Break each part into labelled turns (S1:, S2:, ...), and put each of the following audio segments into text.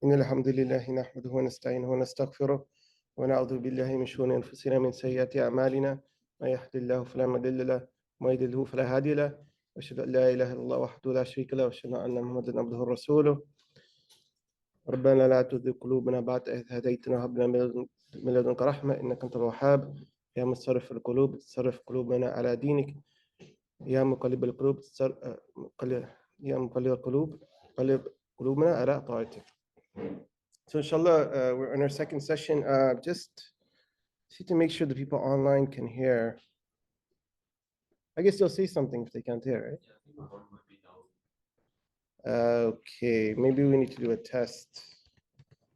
S1: إن الحمد لله نحمده ونستعينه ونستغفره ونعوذ بالله من شرور أنفسنا من سيئات أعمالنا من يهد الله فلا مضل له ومن يضلل فلا هادي له وأشهد أن لا إله إلا الله وحده لا شريك له وأشهد أن محمدا عبده ورسوله ربنا لا تزغ قلوبنا بعد إذ هديتنا وهب لنا من لدنك رحمة إنك أنت الوهاب يا مصرف القلوب صرف قلوبنا على دينك يا مقلب القلوب يا مقلب القلوب قلب قلوبنا على طاعتك. So inshallah, we're in our second session. Just see to make sure the people online can hear. I guess they'll say something if they can't hear, right? Okay, maybe we need to do a test.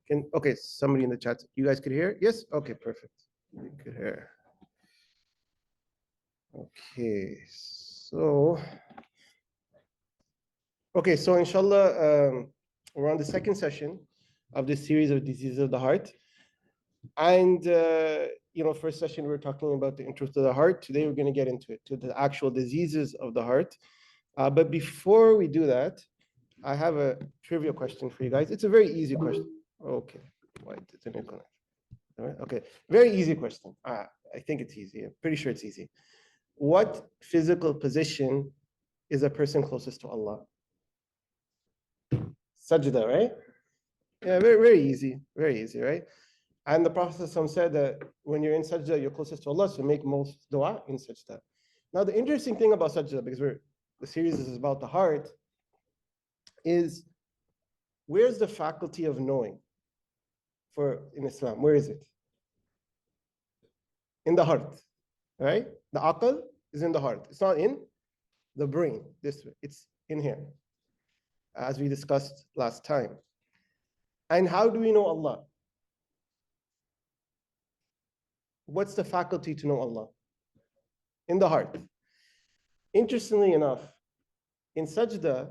S1: Okay, somebody in the chat. You guys could hear? Yes? Okay, perfect. You could hear. Okay, so inshallah, we're on the second session of this series of diseases of the heart. And, first session we were talking about the interest of the heart. Today we're going to get into it, to the actual diseases of the heart. But before we do that, I have a trivia question for you guys. It's a very easy question. Okay, why didn't it connect? All right. Okay, very easy question. I think it's easy. I'm pretty sure it's easy. What physical position is a person closest to Allah? Sajda, right? Yeah, very, very easy, right? And the Prophet said that when you're in sajda, you're closest to Allah, so make most dua in sajda. Now, the interesting thing about sajda, because the series is about the heart, is where's the faculty of knowing in Islam? Where is it? In the heart, right? The aql is in the heart. It's not in the brain, this way. It's in here, as we discussed last time. And how do we know Allah? What's the faculty to know Allah? In the heart. Interestingly enough, in sajda,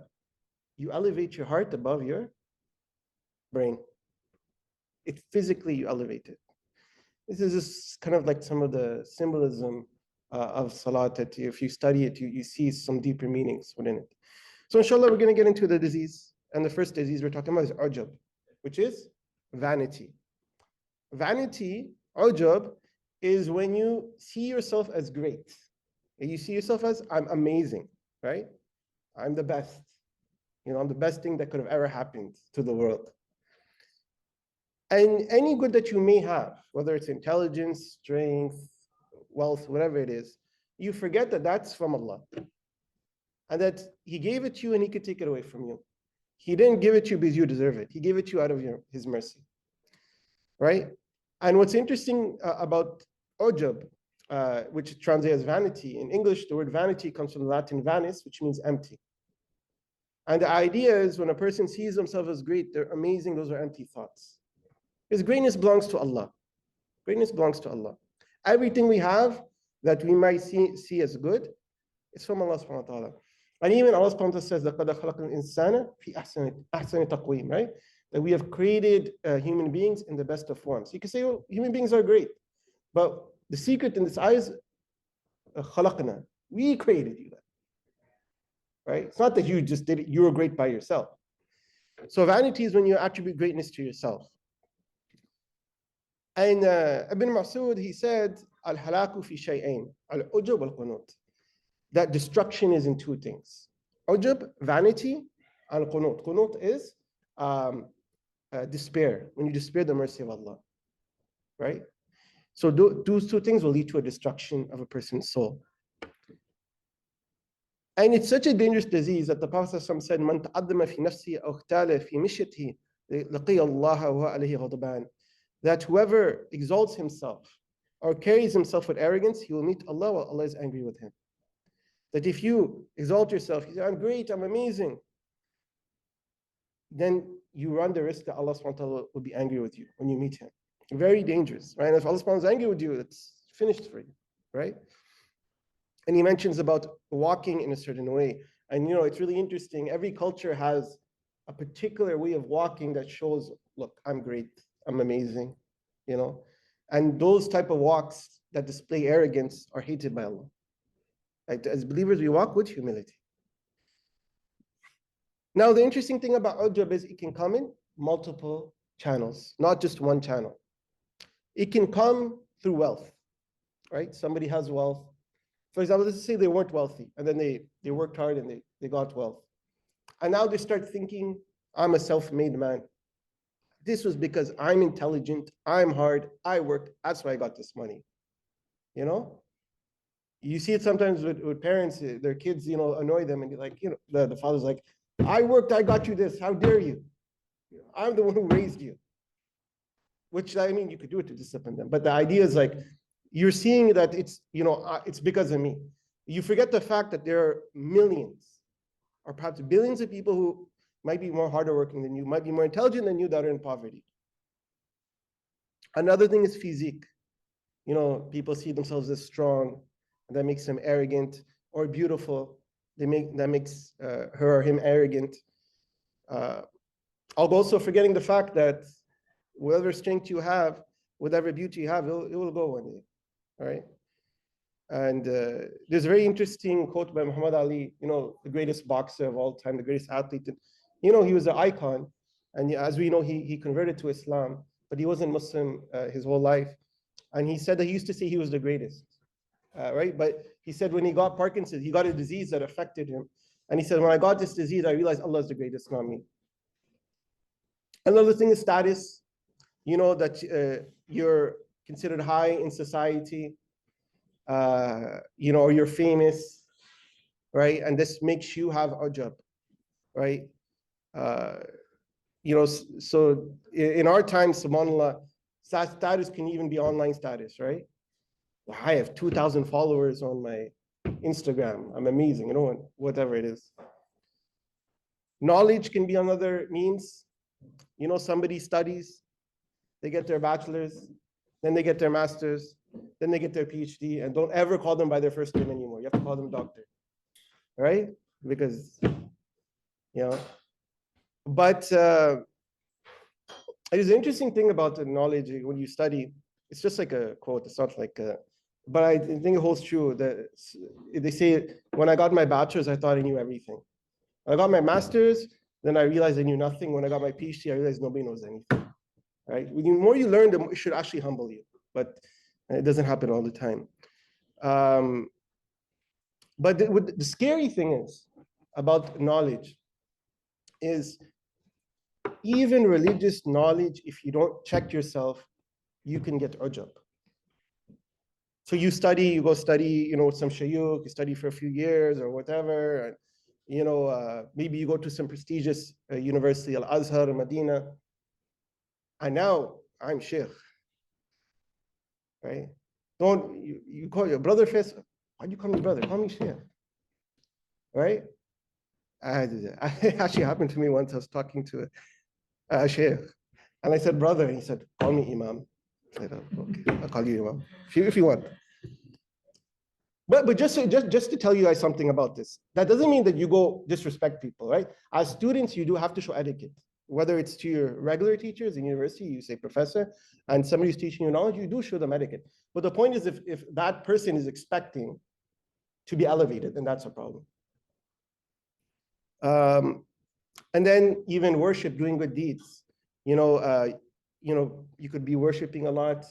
S1: you elevate your heart above your brain. You elevate it. This is just kind of like some of the symbolism of salat that if you study it, you see some deeper meanings within it. So inshallah, we're going to get into the disease. And the first disease we're talking about is ujub, which is vanity. Vanity, ujub, is when you see yourself as great. You see yourself as, I'm amazing, right? I'm the best. I'm the best thing that could have ever happened to the world. And any good that you may have, whether it's intelligence, strength, wealth, whatever it is, you forget that that's from Allah. And that He gave it to you and He could take it away from you. He didn't give it to you because you deserve it. He gave it to you out of His mercy, right? And what's interesting about ujub, which translates as vanity, in English, the word vanity comes from the Latin vanis, which means empty. And the idea is when a person sees themselves as great, they're amazing, those are empty thoughts. Because greatness belongs to Allah. Greatness belongs to Allah. Everything we have that we might see as good, it's from Allah subhanahu wa ta'ala. And even Allah subhanahu wa ta'ala says, لَقَدْ خَلَقْنَا الْإِنسَانَ فِي أَحْسَنِ تَقْوِيمٍ, right? That we have created human beings in the best of forms. You can say, oh, human beings are great. But the secret in this ayah is, خَلَقْنَا. We created you. Right? It's not that you just did it, you were great by yourself. So vanity is when you attribute greatness to yourself. And Ibn Mas'ud, he said, Al Halaqu fi shay'ain, al ujub wal qunut. That destruction is in two things. Ujub, vanity, al qunut. Qunut is despair, when you despair the mercy of Allah. Right? So those two things will lead to a destruction of a person's soul. And it's such a dangerous disease that the Prophet said, "Man ta'addama fi nafsihi aw ikhtala fi mishyatihi, laqiya Allah wa huwa alayhi ghadban." That whoever exalts himself or carries himself with arrogance, he will meet Allah while Allah is angry with him. That if you exalt yourself, you say, "I'm great, I'm amazing," then you run the risk that Allah subhanahu wa ta'ala will be angry with you when you meet Him. Very dangerous, right? And if Allah subhanahu wa ta'ala is angry with you, it's finished for you, right? And He mentions about walking in a certain way. And it's really interesting. Every culture has a particular way of walking that shows, look, I'm great, I'm amazing, And those type of walks that display arrogance are hated by Allah. Right? As believers, we walk with humility. Now, the interesting thing about ujub is it can come in multiple channels, not just one channel. It can come through wealth, right? Somebody has wealth. For example, let's say they weren't wealthy, and then they worked hard and they got wealth. And now they start thinking, I'm a self-made man. This was because I'm intelligent, I'm hard, I worked, that's why I got this money. You know? You see it sometimes with parents, their kids, annoy them, and you're like, the father's like, I worked, I got you this, how dare you? I'm the one who raised you. Which, I mean, you could do it to discipline them, but the idea is like, you're seeing that it's because of me. You forget the fact that there are millions or perhaps billions of people who might be more harder working than you, might be more intelligent than you, that are in poverty. Another thing is physique. People see themselves as strong, and that makes them arrogant, or beautiful. That makes her or him arrogant. Also forgetting the fact that whatever strength you have, whatever beauty you have, it will go one day, all right? And there's a very interesting quote by Muhammad Ali, the greatest boxer of all time, the greatest athlete. He was an icon. And as we know, he converted to Islam, but he wasn't Muslim his whole life. And he said that he used to say he was the greatest, right? But he said when he got Parkinson's, he got a disease that affected him. And he said, when I got this disease, I realized Allah is the greatest, not me. Another thing is status, that you're considered high in society, or you're famous, right? And this makes you have ujab, right? So in our time, subhanAllah, status can even be online status, right? Well, I have 2,000 followers on my Instagram. I'm amazing, whatever it is. Knowledge can be another means. Somebody studies, they get their bachelor's, then they get their master's, then they get their PhD, and don't ever call them by their first name anymore. You have to call them doctor, right? Because, but it is an interesting thing about the knowledge when you study. It's just like a quote. It's not like but I think it holds true that they say, when I got my bachelor's, I thought I knew everything. When I got my master's, then I realized I knew nothing. When I got my PhD, I realized nobody knows anything, right? The more you learn, the more it should actually humble you, but it doesn't happen all the time. But the scary thing is about knowledge is even religious knowledge, if you don't check yourself, you can get ujab. So you go study, with some shayukh, you study for a few years or whatever, and, maybe you go to some prestigious university, Al-Azhar in Medina, and now I'm sheikh, right? Don't, you call your brother first, why do you call me brother? Call me sheikh, right? It actually happened to me once. I was talking to a sheikh, and I said, brother, and he said, call me imam. I said, okay, I'll call you imam, if you want. But just to tell you guys something about this, that doesn't mean that you go disrespect people, right? As students, you do have to show etiquette. Whether it's to your regular teachers in university, you say professor, and somebody's teaching you knowledge, you do show them etiquette. But the point is, if that person is expecting to be elevated, then that's a problem. And then even worship, doing good deeds. You could be worshiping a lot.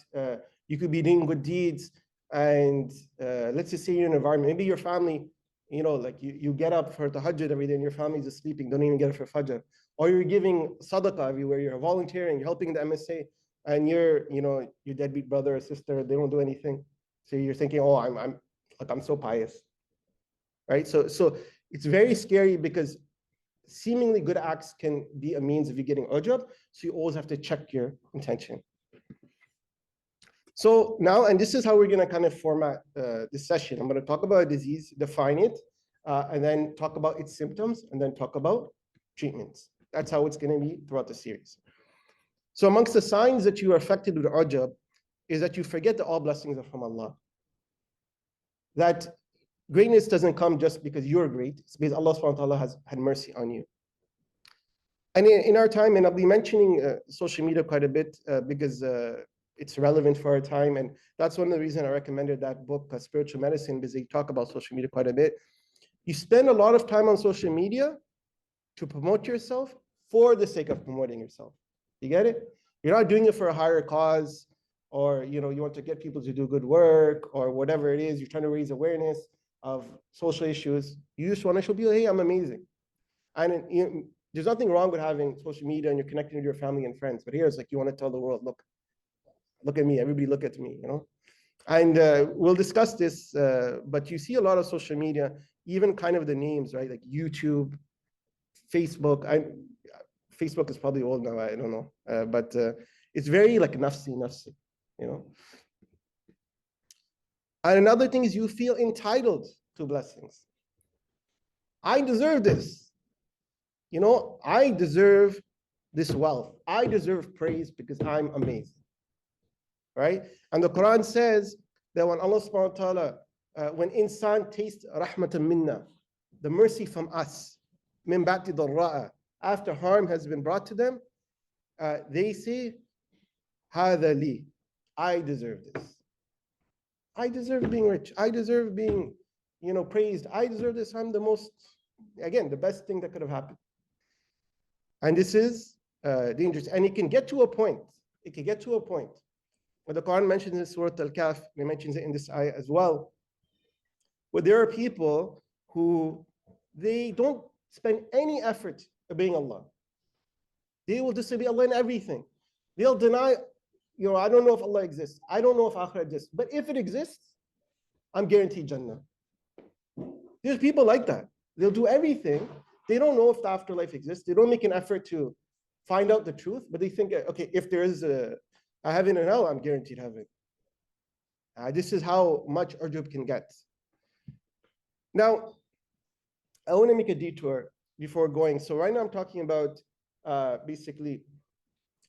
S1: You could be doing good deeds. And let's just say you're in an environment, maybe your family, like you get up for tahajjud every day and your family's just sleeping, don't even get up for fajr. Or you're giving sadaqah everywhere, you're volunteering, you're helping the MSA, and your deadbeat brother or sister, they don't do anything. So you're thinking, oh, I'm so pious, right? So it's very scary because seemingly good acts can be a means of you getting ujab. So you always have to check your intention. So now, and this is how we're going to kind of format this session. I'm going to talk about a disease, define it, and then talk about its symptoms, and then talk about treatments. That's how it's going to be throughout the series. So amongst the signs that you are affected with ujab is that you forget that all blessings are from Allah. That greatness doesn't come just because you're great. It's because Allah subhanahu wa ta'ala has had mercy on you. And in our time, and I'll be mentioning social media quite a bit because it's relevant for our time. And that's one of the reasons I recommended that book, Spiritual Medicine, because they talk about social media quite a bit. You spend a lot of time on social media to promote yourself for the sake of promoting yourself. You get it? You're not doing it for a higher cause, or you want to get people to do good work, or whatever it is. You're trying to raise awareness of social issues. You just want to show people, hey, I'm amazing. And there's nothing wrong with having social media and you're connecting with your family and friends. But here it's like you want to tell the world, look at me, everybody look at me, And we'll discuss this, but you see a lot of social media, even kind of the names, right? Like YouTube, Facebook. Facebook is probably old now, I don't know. But it's very like nafsi, And another thing is you feel entitled to blessings. I deserve this. I deserve this wealth. I deserve praise because I'm amazing. Right? And the Quran says that when Allah subhanahu wa ta'ala, when insan tastes rahmatan minna, the mercy from us, min ba'ti darra'a, after harm has been brought to them, they say, hadha li, I deserve this. I deserve being rich. I deserve being, praised. I deserve this. I'm the best thing that could have happened. And this is dangerous. And it can get to a point. But the Quran mentions in Surah Al-Kahf, it mentions it in this ayah as well, where there are people who they don't spend any effort obeying Allah. They will disobey Allah in everything. They'll deny, I don't know if Allah exists. I don't know if Akhirah exists. But if it exists, I'm guaranteed Jannah. There's people like that. They'll do everything. They don't know if the afterlife exists. They don't make an effort to find out the truth, but they think, okay, if there is a heaven and hell, I'm guaranteed heaven. This is how much ujub can get. Now, I want to make a detour before going. So right now I'm talking about basically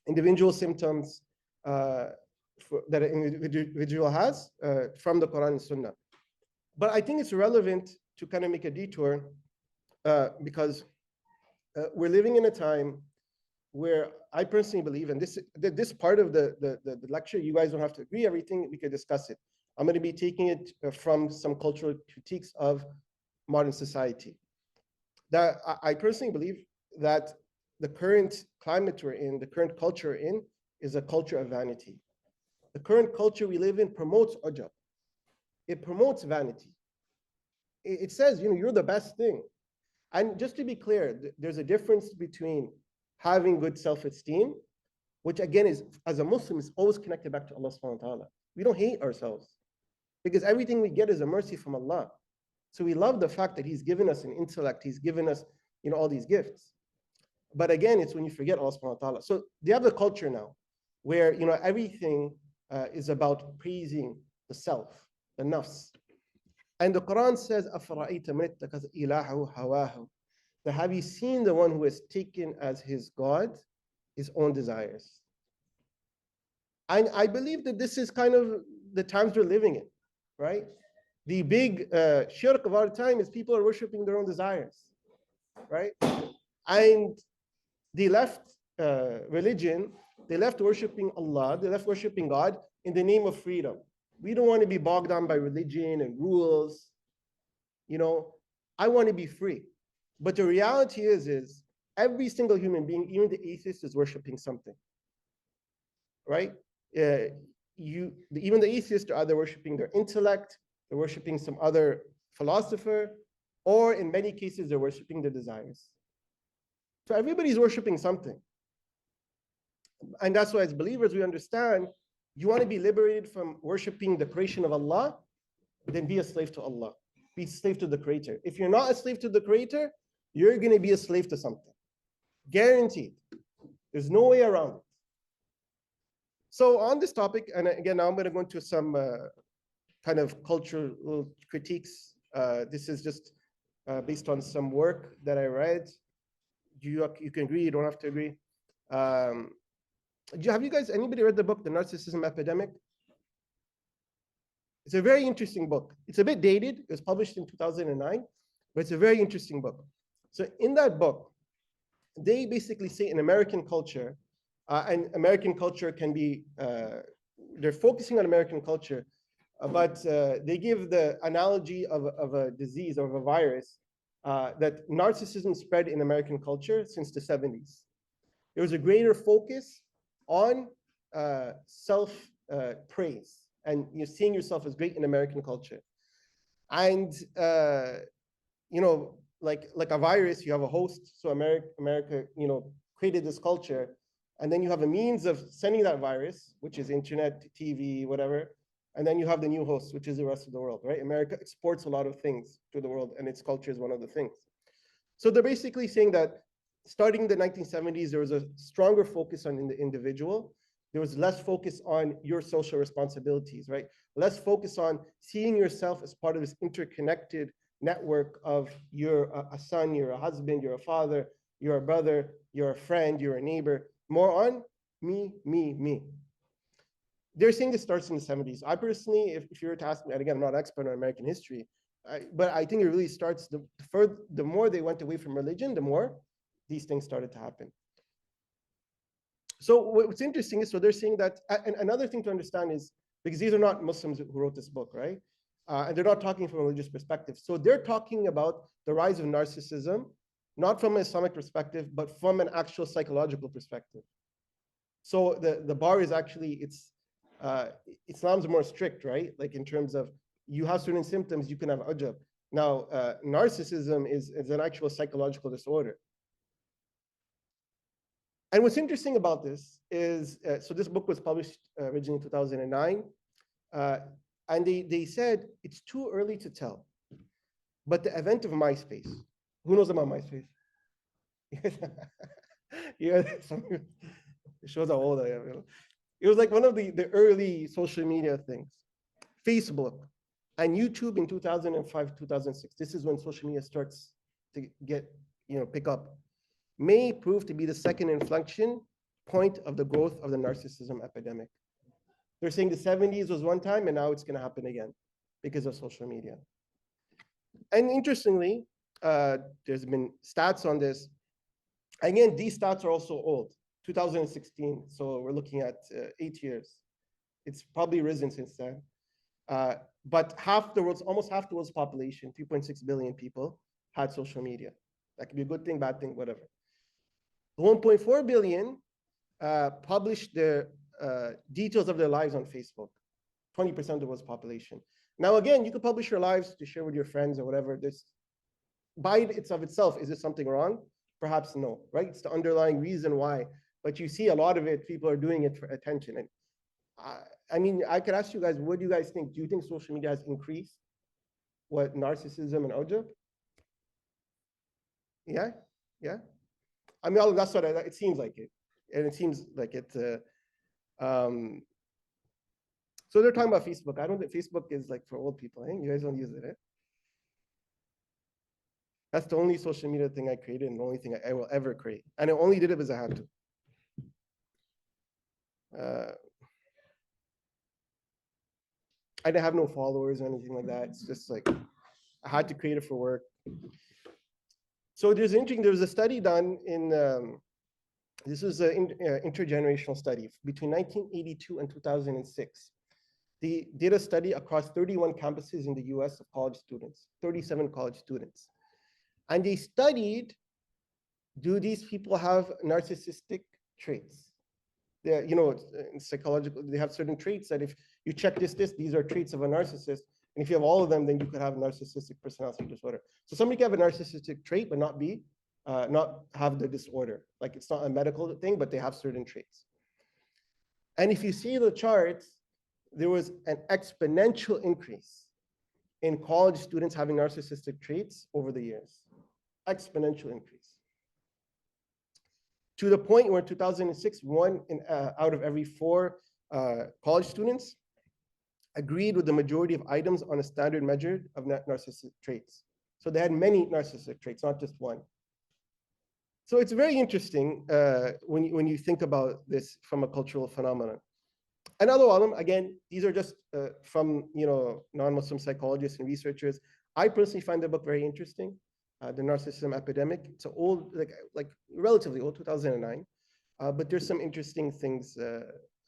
S1: individual symptoms that an individual has from the Quran and Sunnah. But I think it's relevant to kind of make a detour because we're living in a time where I personally believe, and this part of the lecture, you guys don't have to agree everything, we can discuss it. I'm going to be taking it from some cultural critiques of modern society. That I personally believe that the current climate we're in, the current culture we're in, is a culture of vanity. The current culture we live in promotes ujab. It promotes vanity. It says, you're the best thing. And just to be clear, there's a difference between having good self-esteem, which again is, as a Muslim, is always connected back to Allah subhanahu wa ta'ala. We don't hate ourselves because everything we get is a mercy from Allah. So we love the fact that He's given us an intellect, He's given us, all these gifts. But again, it's when you forget Allah subhanahu wa ta'ala. So they have a culture now where, everything is about praising the self, the nafs. And the Quran says, أَفَرَأَيْتَ مَنِ اتَّخَذَ إِلَهَهُ هَوَاهُ, that have you seen the one who has taken as his God his own desires? And I believe that this is kind of the times we're living in, right? The big shirk of our time is people are worshiping their own desires, right? And they left religion, they left worshiping Allah, they left worshiping God in the name of freedom. We don't want to be bogged down by religion and rules. I want to be free. But the reality is every single human being, even the atheist, is worshiping something, right? Even the atheists are either worshiping their intellect, they're worshiping some other philosopher, or in many cases, they're worshiping their desires. So everybody's worshiping something. And that's why as believers, we understand, you want to be liberated from worshiping the creation of Allah, then be a slave to Allah. Be a slave to the Creator. If you're not a slave to the Creator, you're going to be a slave to something. Guaranteed. There's no way around it. So on this topic, and again, now I'm going to go into some kind of cultural critiques. This is just based on some work that I read. You can agree, you don't have to agree. Have you guys, anybody read the book, The Narcissism Epidemic? It's a very interesting book. It's a bit dated. It was published in 2009, but it's a very interesting book. So in that book, they basically say in American culture, and American culture can be, they're focusing on American culture, but they give the analogy of a disease, of a virus, that narcissism spread in American culture since the 70s. There was a greater focus on self praise, and you're seeing yourself as great in American culture. And you know, like a virus, you have a host. So America, you know, created this culture, and then you have a means of sending that virus, which is internet, TV, whatever. And then you have the new host, which is the rest of the world, right? America exports a lot of things to the world, and its culture is one of the things. So they're basically saying that starting in the 1970s, there was a stronger focus on the individual. There was less focus on your social responsibilities, right? Less focus on seeing yourself as part of this interconnected network of you're a son, you're a husband, you're a father, you're a brother, you're a friend, you're a neighbor. More on me, me, me. They're saying this starts in the 70s. I personally, if you were to ask me, and again, I'm not an expert on American history, but I think it really starts, the more they went away from religion, the more these things started to happen. So what's interesting is, so they're saying that, and another thing to understand is, because these are not Muslims who wrote this book, right? And they're not talking from a religious perspective. So they're talking about the rise of narcissism, not from an Islamic perspective, but from an actual psychological perspective. So the bar is actually, Islam's more strict, right? Like in terms of, you have certain symptoms, you can have ujab. Now, narcissism is an actual psychological disorder. And what's interesting about this is, so this book was published originally in 2009, and they said it's too early to tell. But the event of MySpace, who knows about MySpace? Yeah, it shows how old I am. You know? It was like one of the early social media things. Facebook and YouTube in 2005, 2006. This is when social media starts to get, pick up. May prove to be the second inflection point of the growth of the narcissism epidemic. They're saying the 70s was one time, and now it's going to happen again because of social media. And interestingly, there's been stats on this. Again, these stats are also old, 2016. So we're looking at 8 years. It's probably risen since then. But almost half the world's population, 3.6 billion people, had social media. That could be a good thing, bad thing, whatever. 1.4 billion published their details of their lives on Facebook, 20% of the world's population. Now, again, you could publish your lives to share with your friends or whatever. By itself, is this something wrong? Perhaps no, right? It's the underlying reason why. But you see a lot of it, people are doing it for attention. And I mean, I could ask you guys, what do you guys think? Do you think social media has increased narcissism and ujab? Yeah, yeah. I mean, that's what it seems like it. And it seems like it. So they're talking about Facebook. I don't think Facebook is like for old people. You guys don't use it, eh? That's the only social media thing I created and the only thing I will ever create. And I only did it because I had to. I didn't have no followers or anything like that. It's just like, I had to create it for work. So there was a study done in, this was an intergenerational study between 1982 and 2006. They did a study across 31 campuses in the US of college students, 37 college students. And they studied, do these people have narcissistic traits? They're, in psychological, they have certain traits that if you check these are traits of a narcissist. And if you have all of them, then you could have narcissistic personality disorder. So somebody can have a narcissistic trait, but not have the disorder. Like it's not a medical thing, but they have certain traits. And if you see the charts, there was an exponential increase in college students having narcissistic traits over the years. Exponential increase. To the point where in 2006, one out of every 4 college students agreed with the majority of items on a standard measure of narcissistic traits. So they had many narcissistic traits, not just one. So it's very interesting when you think about this from a cultural phenomenon. And although, again, these are just from non-Muslim psychologists and researchers. I personally find the book very interesting. The Narcissism Epidemic. It's an old, like relatively old, 2009. But there's some interesting things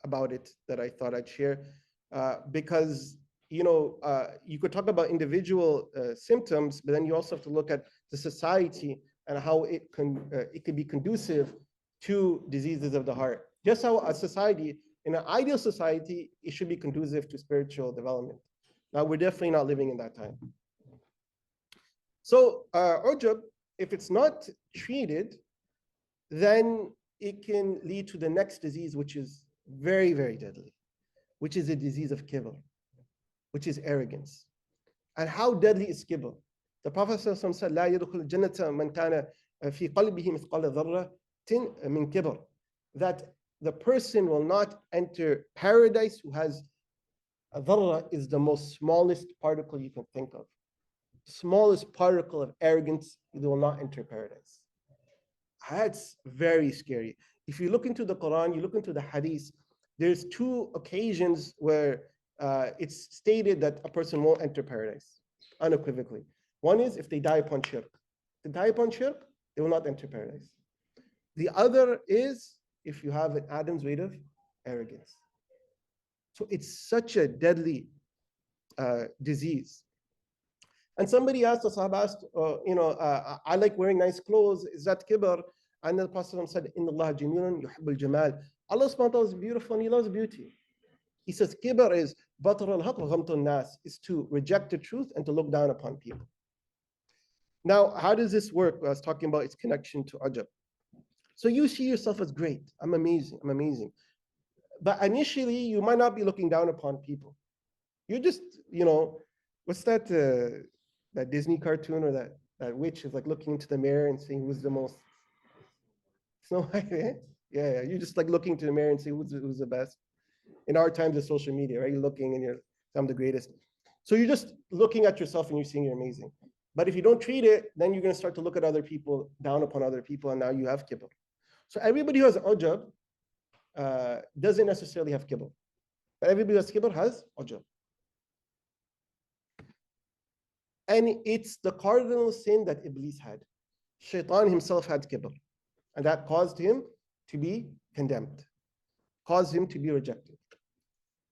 S1: about it that I thought I'd share. Because you could talk about individual symptoms, but then you also have to look at the society and how it could be conducive to diseases of the heart. Just how a society, in an ideal society, it should be conducive to spiritual development. Now, we're definitely not living in that time. So, ujub, if it's not treated, then it can lead to the next disease, which is very, very deadly, which is the disease of kibr, which is arrogance. And how deadly is kibr? The Prophet said, لا يدخل الجنة من كان في قلبه مثقال ذرة من كبر. That the person will not enter paradise who has a dharra is the most smallest particle you can think of. Smallest particle of arrogance, they will not enter paradise. That's very scary. If you look into the Quran, you look into the Hadith, there's 2 occasions where it's stated that a person won't enter paradise, unequivocally. One is if they die upon shirk. If they die upon shirk, they will not enter paradise. The other is if you have an Adam's weight of arrogance. So it's such a deadly disease. And somebody asked us, I like wearing nice clothes. Is that kibr? And the Prophet said, Inna Allah jamilun yuhibbul jamal. Allah subhanahu wa ta'ala is beautiful and He loves beauty. He says, kibr is BarakAllahu wa ghamtun nas, is to reject the truth and to look down upon people. Now, how does this work? I was talking about its connection to ujub. So you see yourself as great. I'm amazing. I'm amazing. But initially, you might not be looking down upon people. You're just, what's that that Disney cartoon or that witch is like looking into the mirror and saying who's the most. Snow White, eh? Yeah. You're just like looking to the mirror and say who's the best. In our times of social media, right? You're looking and I'm the greatest. So you're just looking at yourself and you're saying you're amazing. But if you don't treat it, then you're going to start to look at other people, down upon other people, and now you have kibr. So everybody who has ujub doesn't necessarily have kibr. But everybody who has kibr has ujub. And it's the cardinal sin that Iblis had. Shaitan himself had kibr. And that caused him to be condemned, caused him to be rejected.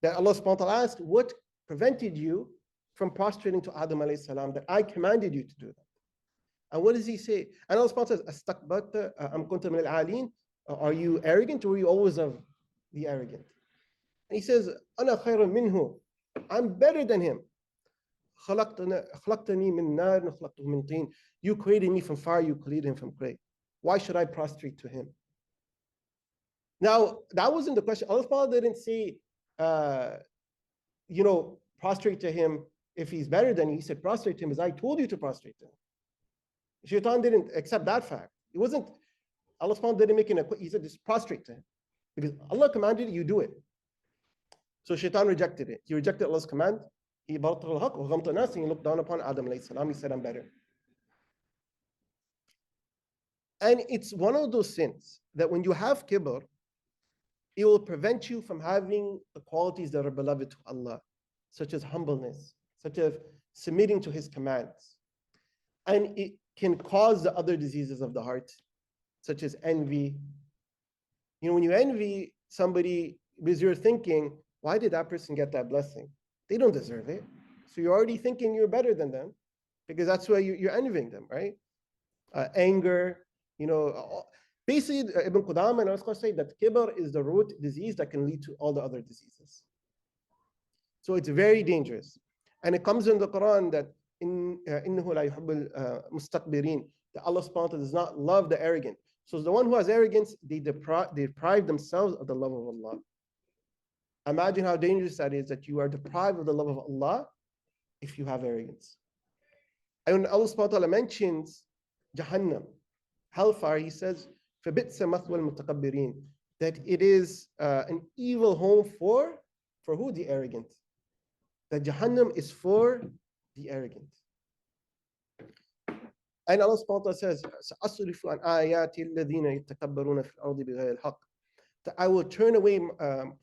S1: That Allah subhanahu wa ta'ala asked, what prevented you from prostrating to Adam alayhi salam, that I commanded you to do that? And what does he say? And Allah subhanahu wa ta'ala says, Astakbarta am kunta min al-'alin? Are you arrogant or were you always of the arrogant? And he says, Ana khayrun minhu. I'm better than him. خلقتني من نار وخلقته من طين. You created me from fire, you created him from clay. Why should I prostrate to him? Now, that wasn't the question. Allah subhanahu wa ta'ala didn't say, prostrate to him if he's better than you. He said, prostrate to him as I told you to prostrate to him. Shaitan didn't accept that fact. It wasn't, Allah subhanahu wa ta'ala didn't make an, he said, just prostrate to him. Because Allah commanded it, you do it. So Shaitan rejected it. He rejected Allah's command. He BarakAllahu wa ghamtun nas, and he looked down upon Adam alayhi salam. He said, I'm better. And it's one of those sins that when you have kibr, it will prevent you from having the qualities that are beloved to Allah, such as humbleness, such as submitting to His commands. And it can cause the other diseases of the heart, such as envy. When you envy somebody because you're thinking, why did that person get that blessing? They don't deserve it. So you're already thinking you're better than them because that's why you're envying them, right? Anger, basically, Ibn Qudama and others say that kibr is the root disease that can lead to all the other diseases. So it's very dangerous. And it comes in the Quran that إِنَّهُ لَا يُحِبُّ الْمُسْتَكْبِرِينَ, that Allah subhanahu wa ta'ala does not love the arrogant. So the one who has arrogance, they deprive themselves of the love of Allah. Imagine how dangerous that is, that you are deprived of the love of Allah if you have arrogance. And when Allah subhanahu wa ta'ala mentions Jahannam, hellfire, He says, فَبِئْسَ مَثْوَى الْمُتَكَبِّرِينَ, that it is an evil home for who? The arrogant. That Jahannam is for the arrogant. And Allah subhanahu wa ta'ala says, سَأَصْرِفُ عَنْ آيَاتِ الَّذِينَ يَتَكَبَّرُونَ فِي الْأَرْضِ بِغَيْرِ الْحَقِّ, that I will turn away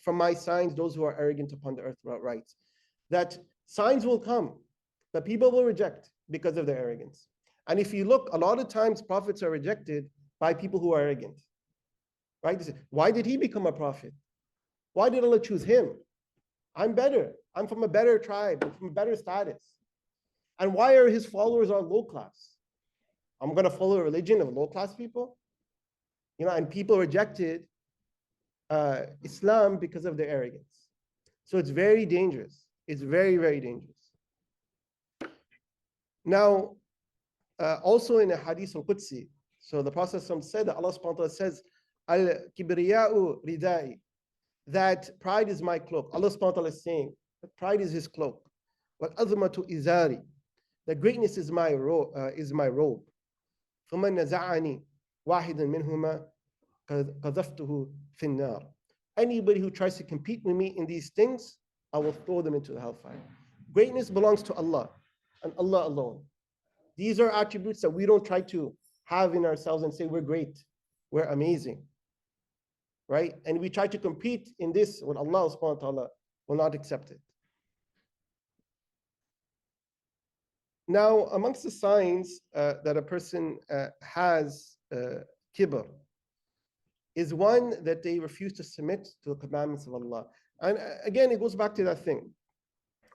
S1: from my signs those who are arrogant upon the earth without rights. That signs will come, but people will reject because of their arrogance. And if you look, a lot of times prophets are rejected by people who are arrogant. Right? They say, why did he become a prophet? Why did Allah choose him? I'm better. I'm from a better tribe. I'm from a better status. And why are his followers all low class? I'm going to follow a religion of low class people? And people rejected Islam because of their arrogance. So it's very dangerous. It's very, very dangerous. Now, also in a hadith al-Qudsi, so the Prophet said that Allah subhanahu wa ta'ala says, Al-kibriya'u ridai, that pride is my cloak. Allah subhanahu wa ta'ala is saying that pride is his cloak. Wal-azmatu izari, that greatness is my robe. فَمَنْ نَزَعَنِي وَاحِدًا مِنْهُمَا قَذَفْتُهُ فِي النَّارِ. Anybody who tries to compete with me in these things, I will throw them into the hellfire. Greatness belongs to Allah and Allah alone. These are attributes that we don't try to have in ourselves and say we're great, we're amazing, right? And we try to compete in this when Allah subhanahu wa ta'ala will not accept it. Now, amongst the signs that a person has kibr is one that they refuse to submit to the commandments of Allah. And again, it goes back to that thing.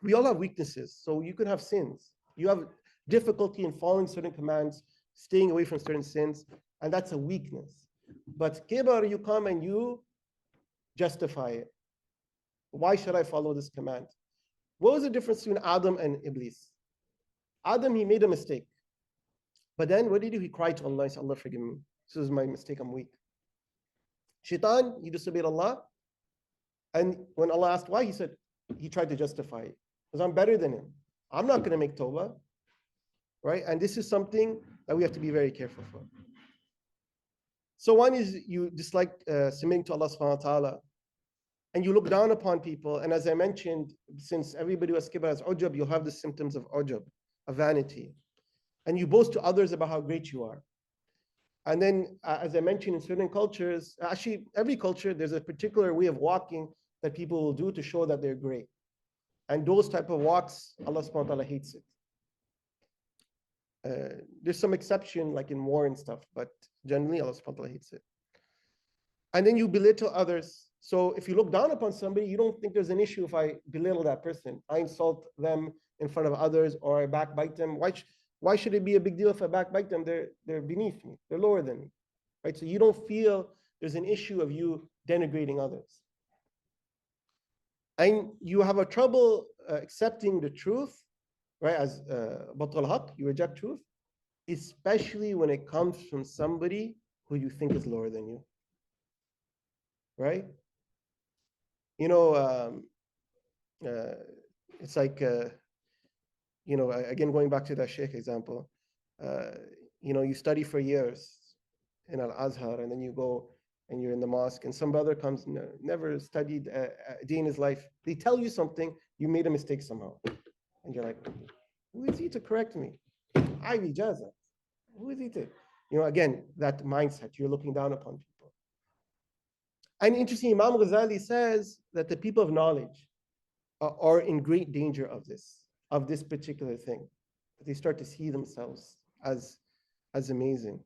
S1: We all have weaknesses, so you could have sins. You have difficulty in following certain commands, staying away from certain sins, and that's a weakness. But kibr, you come and you justify it. Why should I follow this command? What was the difference between Adam and Iblis? Adam, he made a mistake. But then what did he do? He cried to Allah and said, Allah, forgive me. This is my mistake, I'm weak. Shaitan, he disobeyed Allah. And when Allah asked why, he said, he tried to justify it. Because I'm better than him. I'm not going to make tawbah. Right? And this is something that we have to be very careful for. So one is you dislike submitting to Allah subhanahu wa ta'ala. And you look down upon people. And as I mentioned, since everybody was kibr as ujab, you'll have the symptoms of ujab, of vanity. And you boast to others about how great you are. And then, as I mentioned, in certain cultures, actually every culture, there's a particular way of walking that people will do to show that they're great. And those type of walks, Allah subhanahu wa ta'ala hates it. There's some exception, like in war and stuff, but generally Allah subhanahu wa ta'ala hates it. And then you belittle others. So if you look down upon somebody, you don't think there's an issue if I belittle that person. I insult them in front of others or I backbite them. Why should it be a big deal if I backbite them? They're beneath me. They're lower than me, right? So you don't feel there's an issue of you denigrating others. And you have a trouble accepting the truth, right? As BarakAllahu, you reject truth, especially when it comes from somebody who you think is lower than you, right? You know, it's like, you know, again, going back to that Sheikh example, you know, you study for years in Al-Azhar, and then you go and you're in the mosque, and some brother comes, never studied a day in his life. They tell you something, you made a mistake somehow. And you're like, who is he to correct me? I Jaza. Who is he to? You know, again, that mindset, you're looking down upon people. And interesting, Imam Ghazali says that the people of knowledge are in great danger of this particular thing. They start to see themselves as amazing.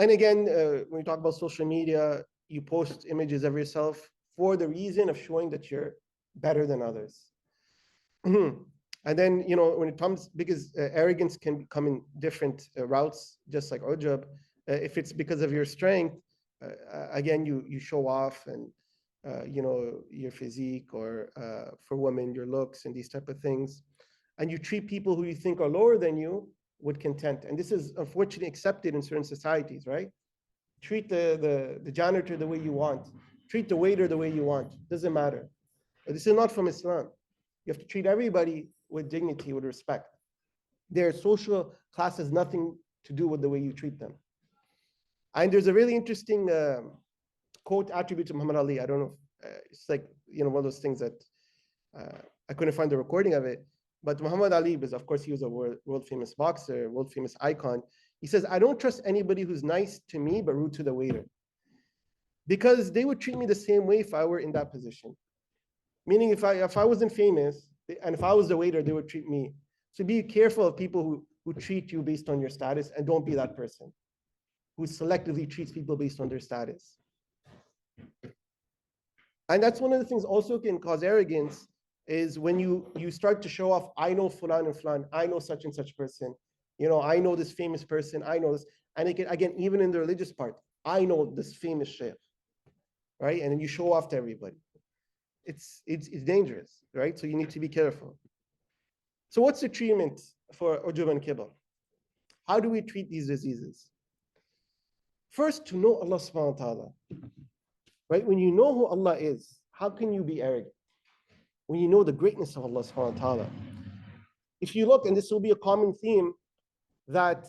S1: And again, when you talk about social media, you post images of yourself for the reason of showing that you're better than others. And then, you know, when it comes, because arrogance can come in different routes, just like ujab. If it's because of your strength, again, you show off and, you know, your physique, or for women, your looks and these type of things. And you treat people who you think are lower than you with contempt. And this is unfortunately accepted in certain societies, right? Treat the janitor the way you want. Treat the waiter the way you want. Doesn't matter. But this is not from Islam. You have to treat everybody with dignity, with respect. Their social class has nothing to do with the way you treat them. And there's a really interesting quote attribute to Muhammad Ali. I don't know. It's like, you know, one of those things that I couldn't find the recording of it. But Muhammad Ali, because of course he was a world famous boxer, world famous icon. He says, I don't trust anybody who's nice to me but rude to the waiter. Because they would treat me the same way if I were in that position. Meaning if I wasn't famous, and if I was the waiter, they would treat me. So be careful of people who treat you based on your status, and don't be that person who selectively treats people based on their status. And that's one of the things also can cause arrogance, is when you start to show off, I know fulan and fulan, I know such and such person, you know, I know this famous person, I know this. And again, even in the religious part, I know this famous shaykh, right? And then you show off to everybody. It's dangerous, right? So you need to be careful. So what's the treatment for ujub and kibr? How do we treat these diseases? First, to know Allah subhanahu wa ta'ala, right? When you know who Allah is, how can you be arrogant? When you know the greatness of Allah subhanahu wa ta'ala. If you look, and this will be a common theme, that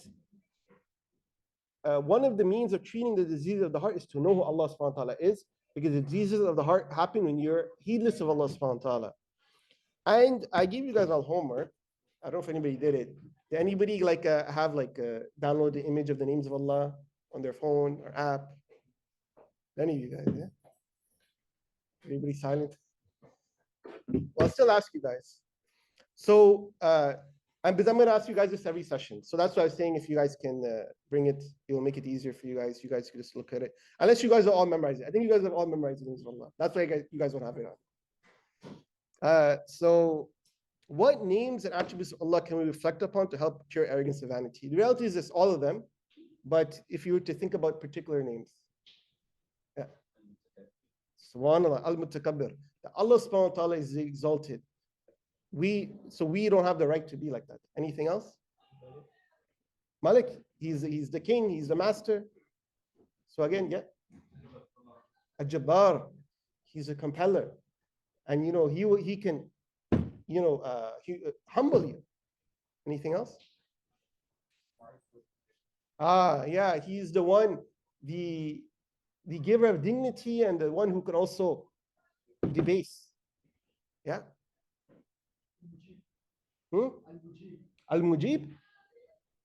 S1: one of the means of treating the disease of the heart is to know who Allah subhanahu wa ta'ala is, because the diseases of the heart happen when you're heedless of Allah subhanahu wa ta'ala. And I gave you guys all homework. I don't know if anybody did it. Did anybody download the image of the names of Allah on their phone or app? Any of you guys, yeah? Everybody silent? Well, I'll still ask you guys. So, because I'm going to ask you guys this every session. So that's what I was saying. If you guys can bring it, it will make it easier for you guys. You guys can just look at it. Unless you guys will all memorize it. I think you guys have all memorized the names of Allah. That's why you guys won't have it on. So what names and attributes of Allah can we reflect upon to help cure arrogance and vanity? The reality is this, all of them. But if you were to think about particular names. Yeah. Subhanallah, al-mutakabbir. Allah subhanahu wa ta'ala is exalted. We don't have the right to be like that. Anything else? Malik, he's the king, he's the master. So again, yeah. Al-Jabbar, he's a compeller. And he can, humble you. Anything else? Yeah, he's the one, the giver of dignity and the one who can also debase. Yeah. Al-Mujib.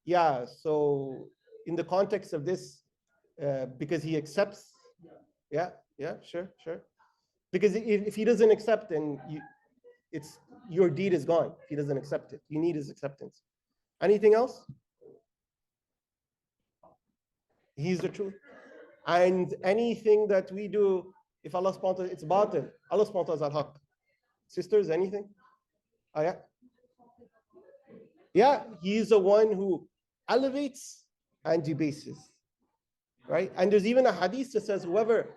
S1: Yeah, so in the context of this, because he accepts, yeah, sure. Because if he doesn't accept, then your deed is gone. If he doesn't accept it, you need his acceptance. Anything else? He's the truth. And anything that we do, if Allah subhanahu wa ta'ala, it's batil. Allah subhanahu wa ta'ala is al-haq. Sisters, anything? Oh, yeah. Yeah, he's the one who elevates and debases, right? And there's even a hadith that says whoever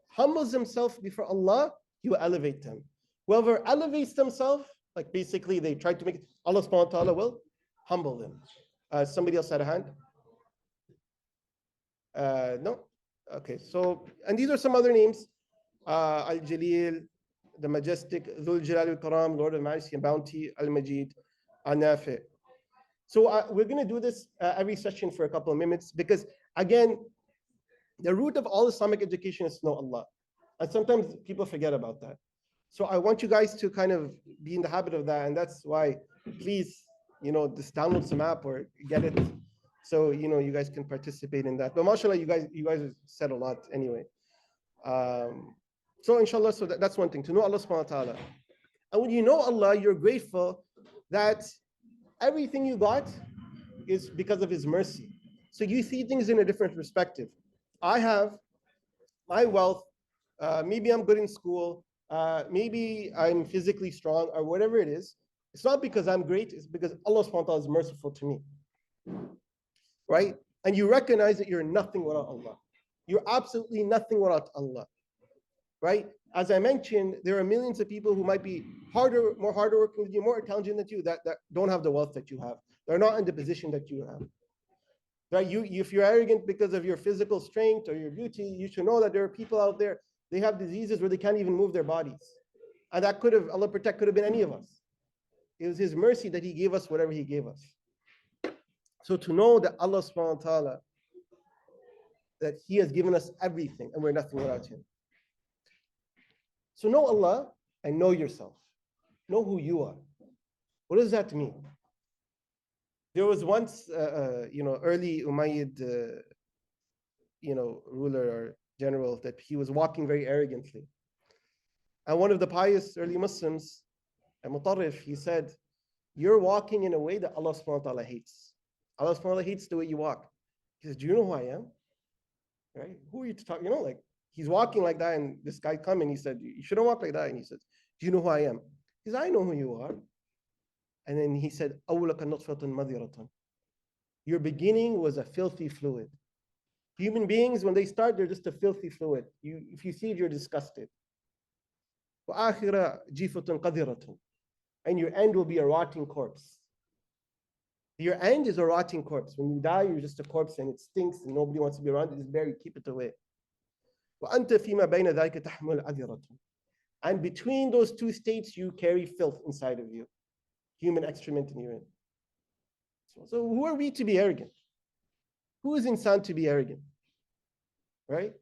S1: humbles himself before Allah, he will elevate them. Whoever elevates themselves, like basically they try to make it, Allah subhanahu wa ta'ala will humble them. Somebody else had a hand? No? Okay, so, and these are some other names. Al-Jalil, the Majestic, Dhul Jalal al-Karam, Lord of Majesty and Bounty, Al-Majid, Al-Nafi. So we're going to do this every session for a couple of minutes because, again, the root of all Islamic education is to know Allah. And sometimes people forget about that. So I want you guys to kind of be in the habit of that. And that's why, please, just download some app or get it. So, you guys can participate in that. But mashallah, you guys have said a lot anyway. So inshallah, so that's one thing, to know Allah subhanahu wa ta'ala. And when you know Allah, you're grateful that everything you got is because of His mercy. So you see things in a different perspective. I have my wealth, maybe I'm good in school, maybe I'm physically strong or whatever it is. It's not because I'm great, it's because Allah subhanahu wa ta'ala is merciful to me. Right? And you recognize that you're nothing without Allah. You're absolutely nothing without Allah. Right? As I mentioned, there are millions of people who might be more harder working than you, more intelligent than you, that don't have the wealth that you have. They're not in the position that you have. Right? If you're arrogant because of your physical strength or your beauty, you should know that there are people out there, they have diseases where they can't even move their bodies. And that could have, Allah protect, could have been any of us. It was His mercy that He gave us whatever He gave us. So to know that Allah subhanahu wa ta'ala, that He has given us everything and we're nothing without Him. So know Allah and know yourself. Know who you are. What does that mean? There was once, early Umayyad, ruler or general, that he was walking very arrogantly. And one of the pious early Muslims, Mutarrif, he said, you're walking in a way that Allah subhanahu wa ta'ala hates. Allah subhanahu wa ta'ala hates the way you walk. He says, do you know who I am? Right? Who are you to talk? He's walking like that, and this guy come and he said, you shouldn't walk like that. And he said, do you know who I am? He said, I know who you are. And then he said, أَوْلَكَ نُطْفَةٌ مَذِرَةٌ. Your beginning was a filthy fluid. Human beings, when they start, they're just a filthy fluid. If you see it, you're disgusted. وَآخِرَ جِيفَةٌ قَذِرَةٌ. And your end will be a rotting corpse. Your end is a rotting corpse. When you die, you're just a corpse and it stinks and nobody wants to be around it. Just bury, keep it away. وَأَنْتَ فِيمَا بَيْنَ ذَلِكَ تَحْمُلُ عَذِرَةٌ. And between those two states, you carry filth inside of you. Human excrement and urine. So who are we to be arrogant? Who is insan to be arrogant? Right?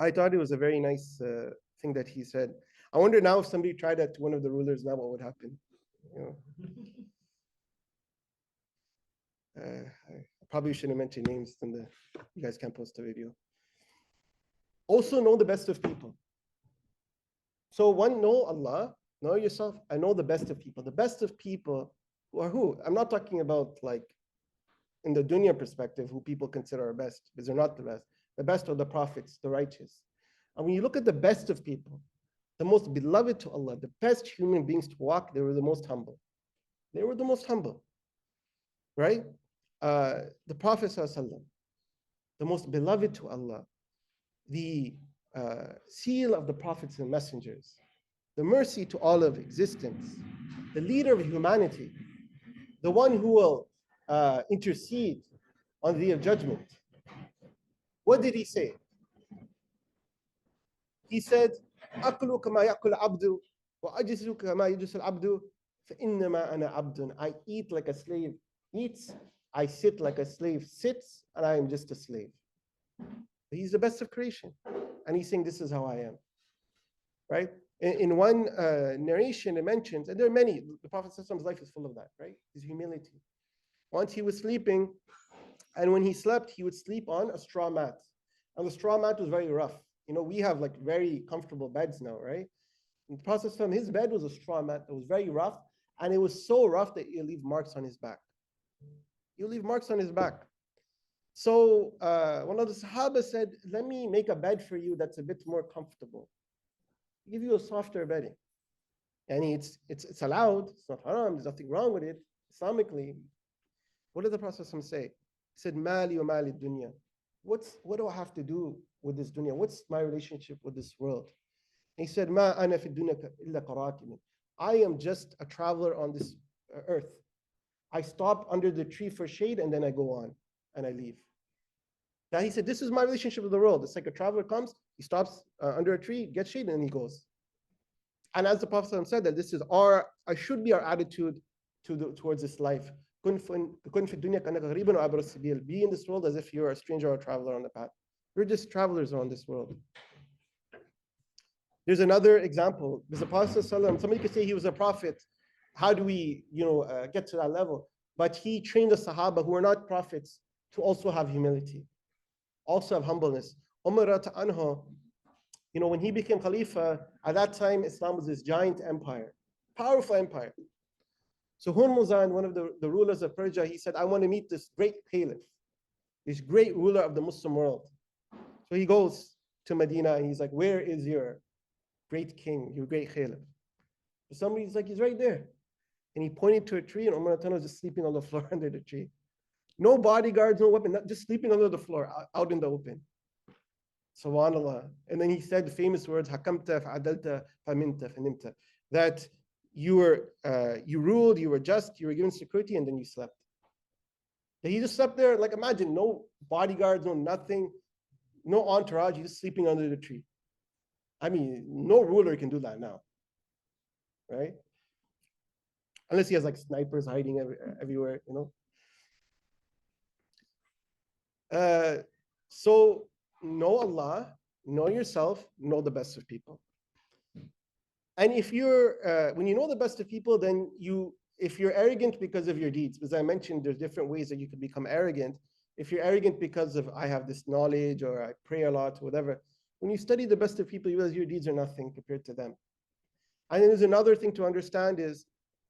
S1: I thought it was a very nice thing that he said. I wonder now if somebody tried that to one of the rulers, now what would happen? You know? I probably shouldn't mention names, then you guys can't post a video. Also know the best of people. So one, know Allah, know yourself, and know the best of people. The best of people are who? I'm not talking about like in the dunya perspective, who people consider are best, because they're not the best. The best are the prophets, the righteous. And when you look at the best of people, the most beloved to Allah, the best human beings to walk, they were the most humble. They were the most humble, right? The Prophet ﷺ, the most beloved to Allah, the seal of the prophets and messengers, the mercy to all of existence, the leader of humanity, the one who will intercede on the day of judgment. What did he say? He said, أَكْلُ كَمَا يَأْكُلُ عَبْدُ وَأَجْلِسُ كَمَا يَجْلِسُ الْعَبْدُ فَإِنَّمَا أَنَا عَبْدٌ. I eat like a slave eats, I sit like a slave sits, and I am just a slave. He's the best of creation. And he's saying, this is how I am. Right? In one narration, it mentions, and there are many, the Prophet's life is full of that, right? His humility. Once he was sleeping, and when he slept, he would sleep on a straw mat. And the straw mat was very rough. You know, we have like very comfortable beds now, right? And the Prophet, his bed was a straw mat that was very rough, and it was so rough that it'll leave marks on his back. You'll leave marks on his back. So one of the Sahaba said, let me make a bed for you that's a bit more comfortable. I'll give you a softer bedding. And it's allowed, it's not haram, there's nothing wrong with it. Islamically, what did the Prophet say? He said, Mali wa mali dunya. What do I have to do with this dunya? What's my relationship with this world? And he said, Ma ana fi dunya illa qaratibun. I am just a traveler on this earth. I stop under the tree for shade and then I go on and I leave. Now he said, this is my relationship with the world. It's like a traveler comes, he stops under a tree, gets shade, and then he goes. And as the Prophet said, that this is should be our attitude towards this life. Be in this world as if you're a stranger or a traveler on the path. We're just travelers on this world. There's another example. Because the Prophet, somebody could say he was a prophet. How do we, get to that level? But he trained the Sahaba who are not prophets to also have humility, also have humbleness. Umar anhu, when he became Khalifa, at that time Islam was this giant empire, powerful empire. So Hurmuzan, one of the rulers of Persia, he said, I want to meet this great caliph, this great ruler of the Muslim world. So he goes to Medina and he's like, where is your great king, your great caliph? So somebody's like, he's right there. And he pointed to a tree, and Umar was just sleeping on the floor under the tree. No bodyguards, no weapon, just sleeping under the floor, out in the open. Subhanallah. And then he said the famous words, Hakamta fa'adalta faminta fanimta. That you ruled, you were just, you were given security, and then you slept. And he just slept there, like imagine, no bodyguards, no nothing, no entourage, he's just sleeping under the tree. I mean, no ruler can do that now, right? Unless he has like snipers hiding everywhere, So know Allah, know yourself, know the best of people. And if when you know the best of people, then if you're arrogant because of your deeds, as I mentioned, there's different ways that you could become arrogant. If you're arrogant because of, I have this knowledge or I pray a lot or whatever, when you study the best of people, you realize your deeds are nothing compared to them. And then there's another thing to understand is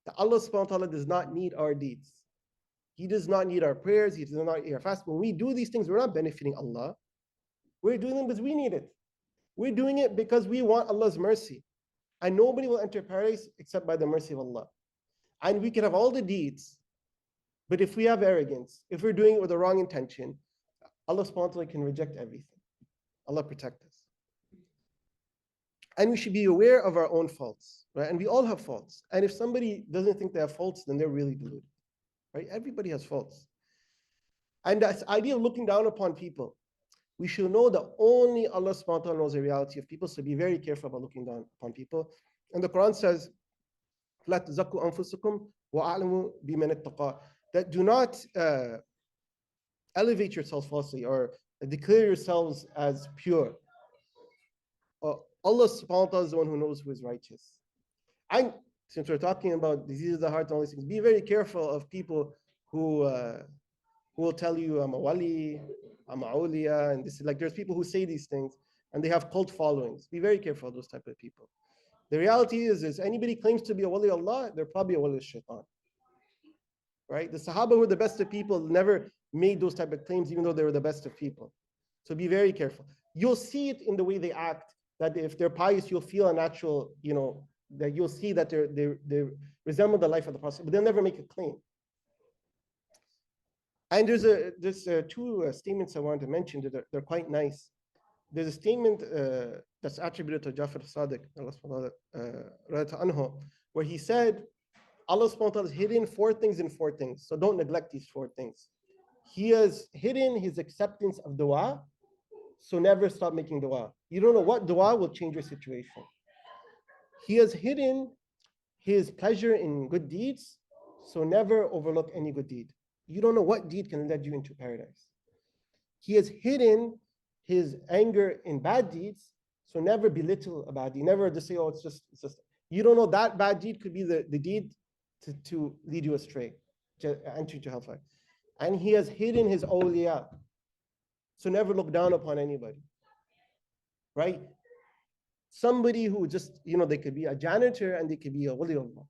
S1: that Allah subhanahu wa ta'ala does not need our deeds. He does not need our prayers. He does not need our fast. When we do these things, we're not benefiting Allah. We're doing them because we need it. We're doing it because we want Allah's mercy. And nobody will enter paradise except by the mercy of Allah. And we can have all the deeds, but if we have arrogance, if we're doing it with the wrong intention, Allah subhanahu wa ta'ala can reject everything. Allah protect us. And we should be aware of our own faults, right? And we all have faults. And if somebody doesn't think they have faults, then they're really deluded, right? Everybody has faults. And this idea of looking down upon people, we should know that only Allah subhanahu wa ta'ala knows the reality of people, so be very careful about looking down upon people. And the Quran says, فَلَا تُزَكُّوا أَنفُسَكُمْ وَأَعْلَمُوا بِمَنِ اتَّقَى, that do not elevate yourselves falsely or declare yourselves as pure. Allah subhanahu wa ta'ala is the one who knows who is righteous. And since we're talking about diseases of the heart and all these things, be very careful of people who will tell you, I'm a wali, I'm a awliya, and this is like, there's people who say these things and they have cult followings. Be very careful of those type of people. The reality is anybody claims to be a wali of Allah, they're probably a wali of shaitan. Right? The Sahaba who were the best of people never made those type of claims, even though they were the best of people. So be very careful. You'll see it in the way they act, that if they're pious, you'll feel a natural, that you'll see that they resemble the life of the Prophet, but they'll never make a claim. And there's two statements I wanted to mention that they're quite nice. There's a statement that's attributed to Jafar Sadiq, where he said, Allah subhanahu wa ta'ala has hidden four things in four things. So don't neglect these four things. He has hidden his acceptance of dua. So never stop making dua. You don't know what dua will change your situation. He has hidden his pleasure in good deeds. So never overlook any good deed. You don't know what deed can lead you into paradise. He has hidden his anger in bad deeds. So never belittle a bad deed. Never just say, oh, it's just. You don't know that bad deed could be the deed to lead you astray, to enter into hellfire. And he has hidden his awliya. So never look down upon anybody, right? Somebody who just, they could be a janitor and they could be a wali of Allah.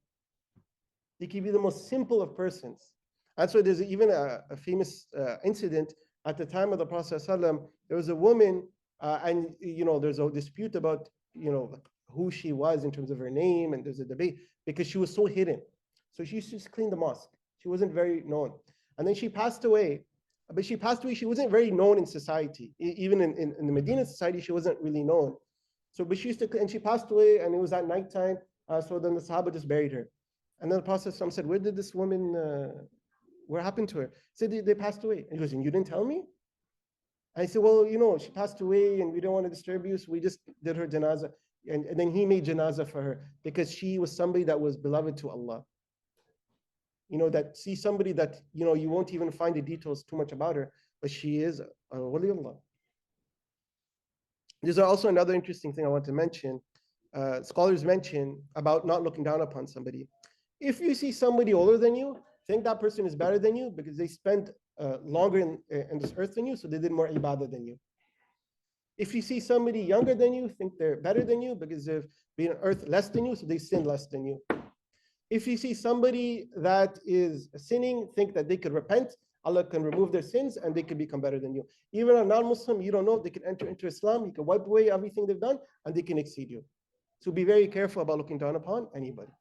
S1: They could be the most simple of persons. And so there's even a famous incident at the time of the Prophet ﷺ. There was a woman, and there's a dispute about who she was in terms of her name, and there's a debate because she was so hidden. So she used to just clean the mosque. She wasn't very known. And then she passed away. But she passed away, she wasn't very known in society. Even in the Medina society, she wasn't really known. So, but she used to, and she passed away, and it was at nighttime. So then the Sahaba just buried her. And then the Prophet said, where did this woman, what happened to her? He said, they passed away. And he goes, and you didn't tell me? And I said, well, she passed away, and we don't want to disturb you, so we just did her janazah. And then he made janazah for her, because she was somebody that was beloved to Allah. That see somebody that, you won't even find the details too much about her, but she is a wali Allah. There's also another interesting thing I want to mention. Scholars mention about not looking down upon somebody. If you see somebody older than you, think that person is better than you because they spent longer in this earth than you, so they did more ibadah than you. If you see somebody younger than you, think they're better than you because they've been on earth less than you, so they sin less than you. If you see somebody that is sinning, think that they could repent, Allah can remove their sins, and they could become better than you. Even a non-Muslim, you don't know, they can enter into Islam, you can wipe away everything they've done, and they can exceed you. So be very careful about looking down upon anybody.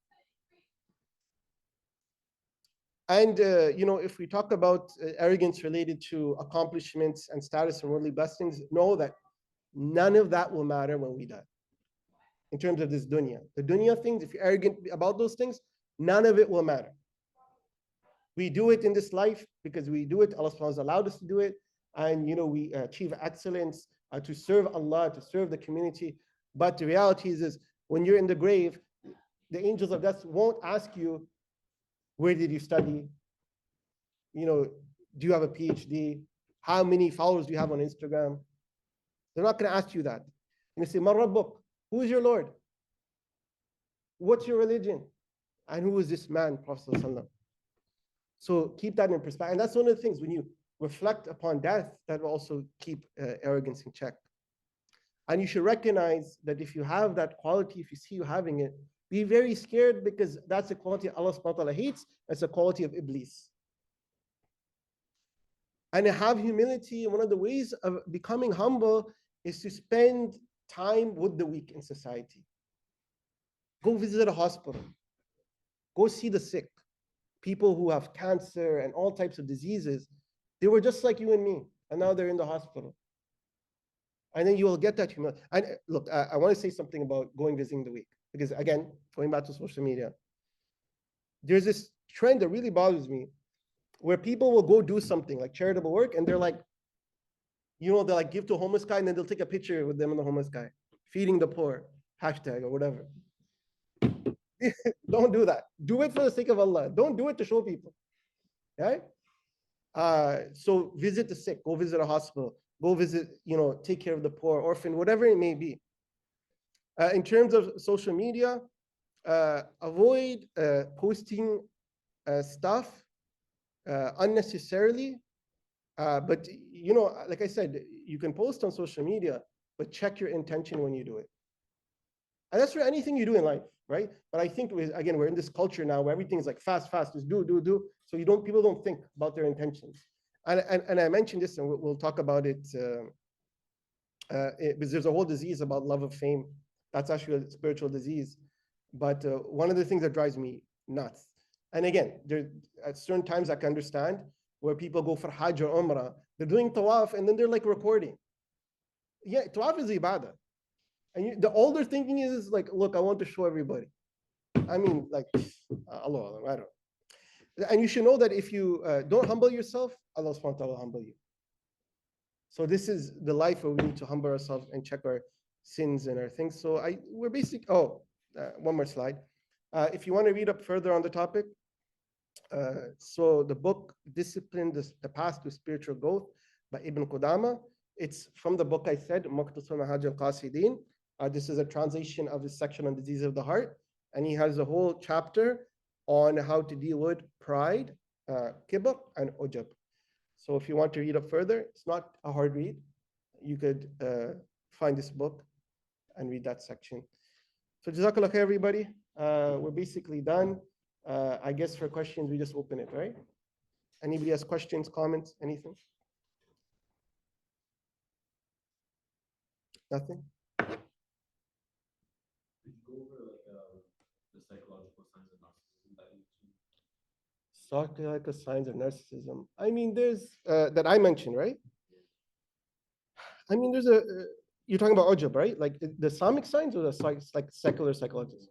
S1: And, if we talk about arrogance related to accomplishments and status and worldly blessings, know that none of that will matter when we die. In terms of this dunya. The dunya things, if you're arrogant about those things, none of it will matter. We do it in this life because we do it. Allah subhanahu wa ta'ala allowed us to do it. And, we achieve excellence to serve Allah, to serve the community. But the reality is when you're in the grave, the angels of death won't ask you, where did you study? Do you have a PhD? How many followers do you have on Instagram? They're not going to ask you that. And you say, Man Rabbuk, who is your Lord? What's your religion? And who is this man, Prophet ﷺ? So keep that in perspective. And that's one of the things, when you reflect upon death, that will also keep arrogance in check. And you should recognize that if you have that quality, if you see you having it, be very scared, because that's a quality Allah subhanahu wa ta'ala hates. That's a quality of Iblis. And have humility. And one of the ways of becoming humble is to spend time with the weak in society. Go visit a hospital. Go see the sick. People who have cancer and all types of diseases. They were just like you and me. and now they're in the hospital. And then you will get that humility. And look, I want to say something about going visiting the weak, because again, going back to social media, there's this trend that really bothers me, where people will go do something like charitable work, and they're like, they'll like give to a homeless guy, and then they'll take a picture with them and the homeless guy, feeding the poor, hashtag or whatever. Don't do that. Do it for the sake of Allah. Don't do it to show people. Right? So visit the sick, go visit a hospital, go visit, take care of the poor, orphan, whatever it may be. In terms of social media, avoid posting stuff unnecessarily. But like I said, you can post on social media, but check your intention when you do it. And that's for anything you do in life, right? But I think again, we're in this culture now where everything is like fast, just do. So people don't think about their intentions. And I mentioned this, and we'll talk about it, because there's a whole disease about love of fame. That's actually a spiritual disease. But one of the things that drives me nuts, and again, there at certain times I can understand where people go for Hajj or Umrah, they're doing tawaf, and then they're like recording. Yeah, tawaf is ibadah. And the older thinking is like, look, I want to show everybody. I mean, like, Allah, I don't know. And you should know that if you don't humble yourself, Allah subhanahu wa ta'ala will humble you. So this is the life where we need to humble ourselves and check our sins and our things. So we're basic. One more slide. If you want to read up further on the topic, so the book Discipline, the Path to Spiritual Growth by Ibn Qudama. It's from the book I said, Muqtasar Manhaj al-Qasidin. This is a translation of his section on disease of the heart. And he has a whole chapter on how to deal with pride, kibr, and ujab. So if you want to read up further, it's not a hard read. You could find this book and read that section. So Jazakallah khair, everybody. We're basically done. I guess for questions, we just open it, right? Anybody has questions, comments, anything? Nothing?
S2: Did you go over like the psychological signs of narcissism that you mentioned?
S1: Psychological signs of narcissism. I mean, there's that I mentioned, right? I mean, there's you're talking about ujab, right? Like the Islamic signs or the like secular psychologists?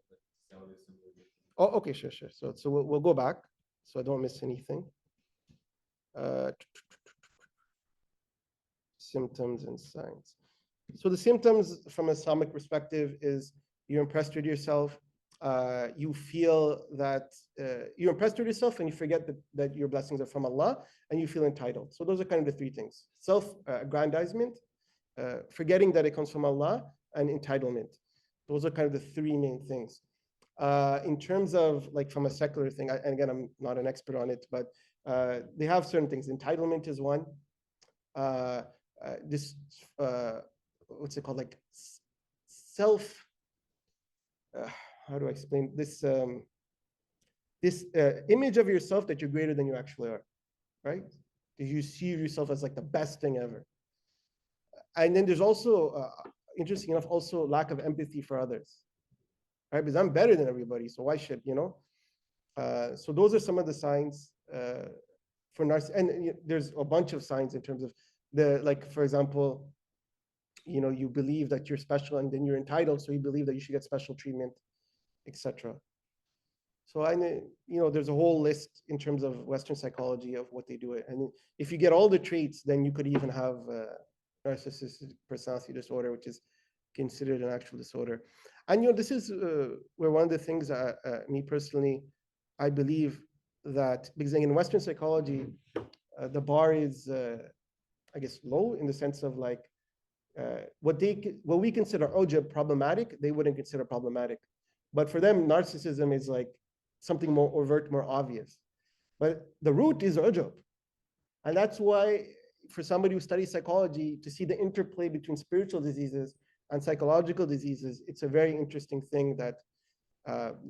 S1: Oh, okay, sure. So we'll go back so I don't miss anything. Symptoms and signs. So the symptoms from an Islamic perspective is you're impressed with yourself. You feel that you're impressed with yourself, and you forget that your blessings are from Allah, and you feel entitled. So those are kind of the three things: self-aggrandizement, forgetting that it comes from Allah, and entitlement. Those are kind of the three main things. In terms of like from a secular thing, and again, I'm not an expert on it, but they have certain things. Entitlement is one. This what's it called? Like self. How do I explain this? This image of yourself that you're greater than you actually are, right? That you see yourself as like the best thing ever. And then there's also, interesting enough, also lack of empathy for others, right? Because I'm better than everybody, so why should, So those are some of the signs for narcissism. And there's a bunch of signs in terms of for example, you believe that you're special and then you're entitled, so you believe that you should get special treatment, etc. So there's a whole list in terms of Western psychology of what they do. And if you get all the traits, then you could even have narcissistic personality disorder, which is considered an actual disorder. And this is where one of the things me personally, I believe that, because in Western psychology, the bar is, I guess, low in the sense of like what we consider ujab problematic, they wouldn't consider problematic. But for them, narcissism is like something more overt, more obvious. But the root is ujab. And that's why for somebody who studies psychology, to see the interplay between spiritual diseases and psychological diseases, it's a very interesting thing that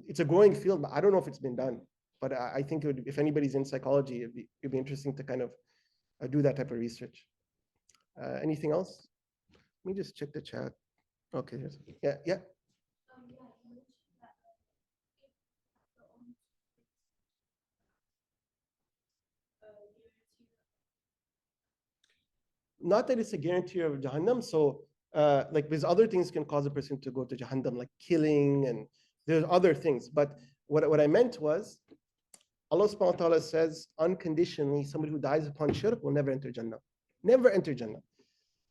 S1: it's a growing field, but I don't know if it's been done. But I think if anybody's in psychology, it'd be interesting to kind of do that type of research. Anything else? Let me just check the chat. Okay, yeah. not that it's a guarantee of Jahannam. So, like, because other things can cause a person to go to Jahannam, like killing, and there's other things. But what I meant was, Allah subhanahu wa ta'ala says unconditionally, somebody who dies upon shirk will never enter Jannah. Never enter Jannah.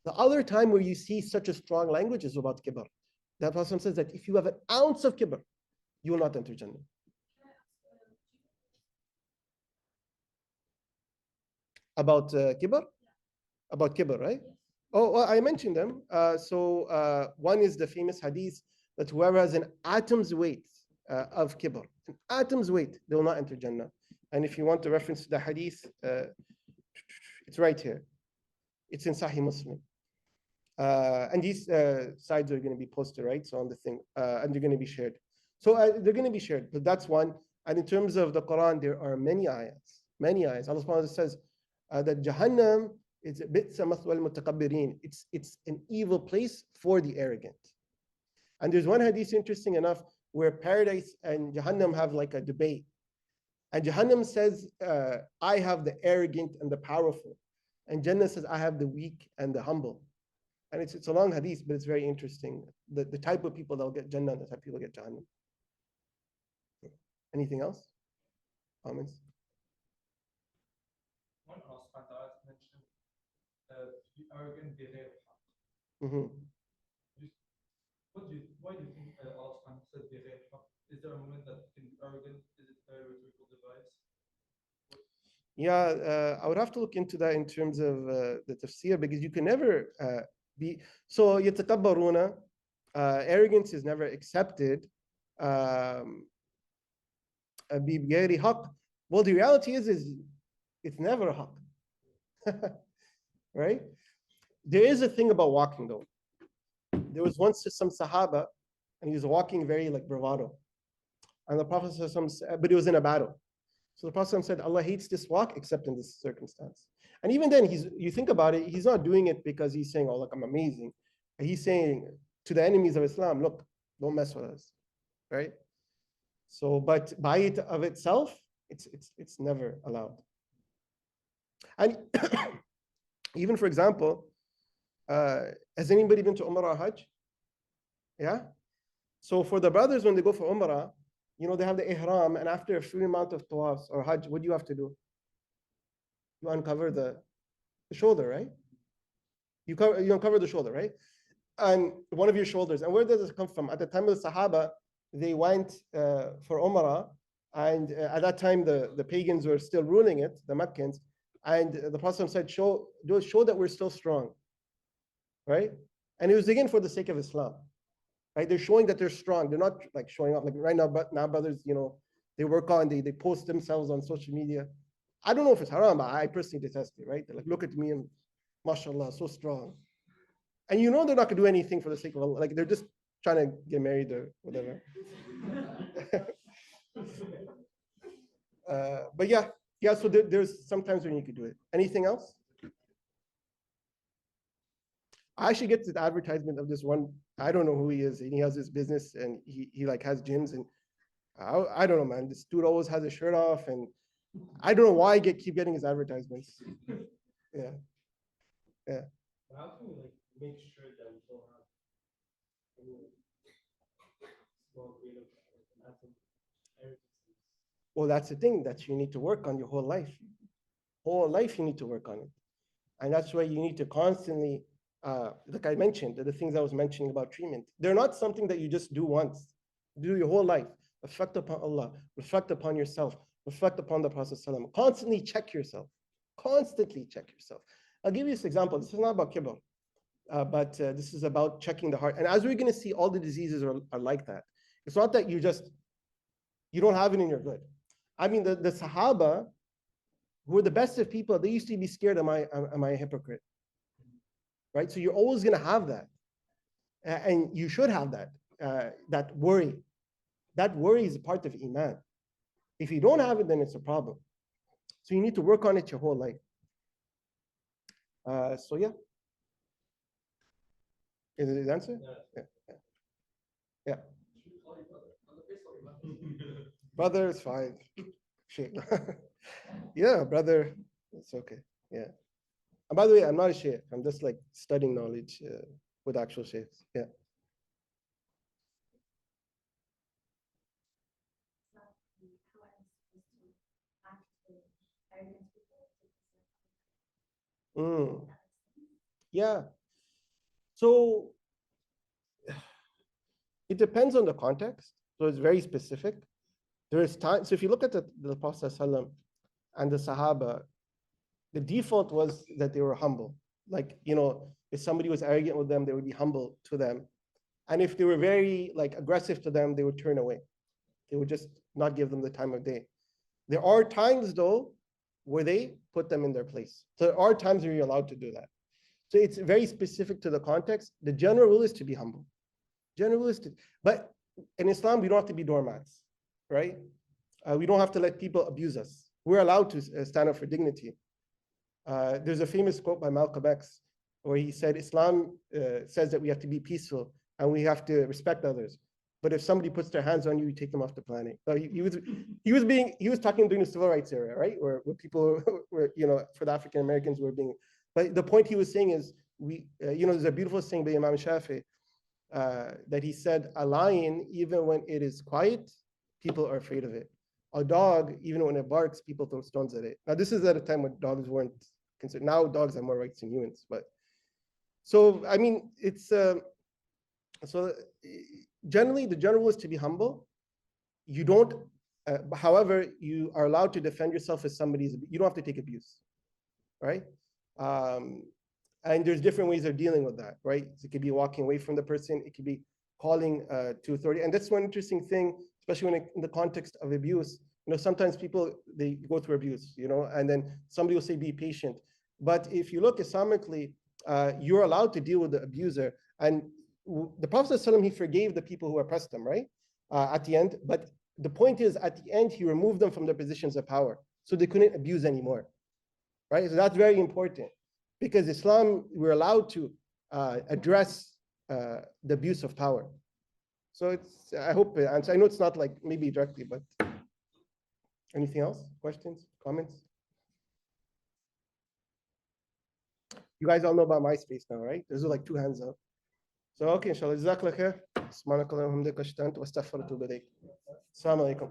S1: The other time where you see such a strong language is about kibr. That Prophet says that if you have an ounce of kibr, you will not enter Jannah. About kibr? About kibr, right? Oh, well, I mentioned them. One is the famous hadith that whoever has an atom's weight of kibr, an atom's weight, they will not enter Jannah. And if you want to reference the hadith, it's right here. It's in Sahih Muslim. And these sides are going to be posted, right? So on the thing, and they're going to be shared. So they're going to be shared, but that's one. And in terms of the Quran, there are many ayats, many ayats. Allah subhanahu wa ta'ala says that Jahannam is bitsa mathwal mutakabbirin. It's an evil place for the arrogant. And there's one hadith, interesting enough, where paradise and Jahannam have like a debate. And Jahannam says, I have the arrogant and the powerful. And Jannah says, I have the weak and the humble. And it's a long hadith, but it's very interesting. The type of people that will get Jannah and the type of people get Jahannam. Anything else? Comments?
S3: One aspect I mentioned, be arrogant, be
S1: Mm-hmm.
S3: Why do you think Allah subhanahu said be Is there a moment that you can be arrogant? Is it a rhetorical device?
S1: Yeah, I would have to look into that in terms of the tafsir, because you can never be so yatakabbaruna. Arrogance is never accepted. بغير حق. Well, the reality is it's never a haq. Right? There is a thing about walking though. There was once some Sahaba, and he was walking very like bravado. And the Prophet said, but he was in a battle. So the Prophet said, Allah hates this walk except in this circumstance. And even then, you think about it, he's not doing it because he's saying, oh, look, I'm amazing. He's saying to the enemies of Islam, look, don't mess with us. Right? So, but by it of itself, it's never allowed. And even for example, has anybody been to Umrah or Hajj? Yeah. So for the brothers, when they go for Umrah, they have the ihram, and after a few amount of tawafs or Hajj, what do you have to do? You uncover the shoulder, right? You uncover the shoulder, right? And one of your shoulders. And where does it come from? At the time of the Sahaba, they went for Umrah, and at that time the pagans were still ruling it, the Meccans, and the Prophet said, show that we're still strong, right? And it was again for the sake of Islam, right? They're showing that they're strong. They're not like showing off like right now. But now brothers, they work on, they post themselves on social media. I don't know if it's haram, but I personally detest it, right? They're like, look at me and mashallah, so strong. And they're not gonna do anything for the sake of Allah. Like they're just trying to get married or whatever. But yeah. So there's sometimes when you could do it. Anything else? I actually get this advertisement of this one. I don't know who he is, and he has this business, and he like has gyms, and I don't know, man. This dude always has his shirt off, and I don't know why I keep getting his advertisements. Yeah.
S2: How can we like make sure that we don't have any small creative arrogances?
S1: Well, that's the thing that you need to work on your whole life. Whole life you need to work on it, and that's why you need to constantly, like I mentioned, the things I was mentioning about treatment. They're not something that you just do once. Do your whole life. Reflect upon Allah. Reflect upon yourself. Reflect upon the Prophet ﷺ. Constantly check yourself. Constantly check yourself. I'll give you this example. This is not about kibr, but this is about checking the heart. And as we're going to see, all the diseases are like that. It's not that you don't have it and you're good. I mean, the Sahaba, who were the best of people, they used to be scared, am I a hypocrite? Right? So you're always going to have that. And you should have that, that worry. That worry is a part of Iman. If you don't have it, then it's a problem. So you need to work on it your whole life. So yeah. Is it the answer? Yeah. Brother is fine. Shit. Yeah, brother. It's okay. Yeah. And by the way, I'm not a sheikh. I'm just like studying knowledge with actual sheikhs. Yeah. Mm. Yeah. So it depends on the context. So it's very specific. There is time. So if you look at the Prophet ﷺ and the Sahaba, the default was that they were humble. Like, if somebody was arrogant with them, they would be humble to them. And if they were very like aggressive to them, they would turn away. They would just not give them the time of day. There are times though where they put them in their place. So there are times where you're allowed to do that. So it's very specific to the context. The general rule is to be humble. General rule is to, but in Islam, we don't have to be doormats, right? We don't have to let people abuse us. We're allowed to stand up for dignity. There's a famous quote by Malcolm X where he said, Islam says that we have to be peaceful and we have to respect others. But if somebody puts their hands on you, you take them off the planet. So he was talking during the civil rights era, right? Where people were, for the African Americans were being, but the point he was saying is there's a beautiful saying by Imam Shafi that he said, a lion, even when it is quiet, people are afraid of it. A dog, even when it barks, people throw stones at it. Now, this is at a time when dogs weren't considered. Now, dogs have more rights than humans. But so, I mean, it's so generally the general rule is to be humble. You don't, however, you are allowed to defend yourself as somebody's. You don't have to take abuse, right? And there's different ways of dealing with that, right? So it could be walking away from the person. It could be calling to authority. And that's one interesting thing, especially when in the context of abuse. Sometimes people, they go through abuse, and then somebody will say, be patient. But if you look Islamically, you're allowed to deal with the abuser. And the Prophet ﷺ, he forgave the people who oppressed him, right? At the end. But the point is, at the end, he removed them from their positions of power. So they couldn't abuse anymore, right? So that's very important. Because Islam, we're allowed to address the abuse of power. So I hope it answers. I know it's not like maybe directly, but anything else? Questions, comments? You guys all know about MySpace now, right? There's like 2 hands up. So okay, inshallah. Jazakallah khair. Subhanakallahumma wa bihamdika ashhadu an la ilaha illa anta astaghfiruka wa atubu ilayk. Assalamu alaikum.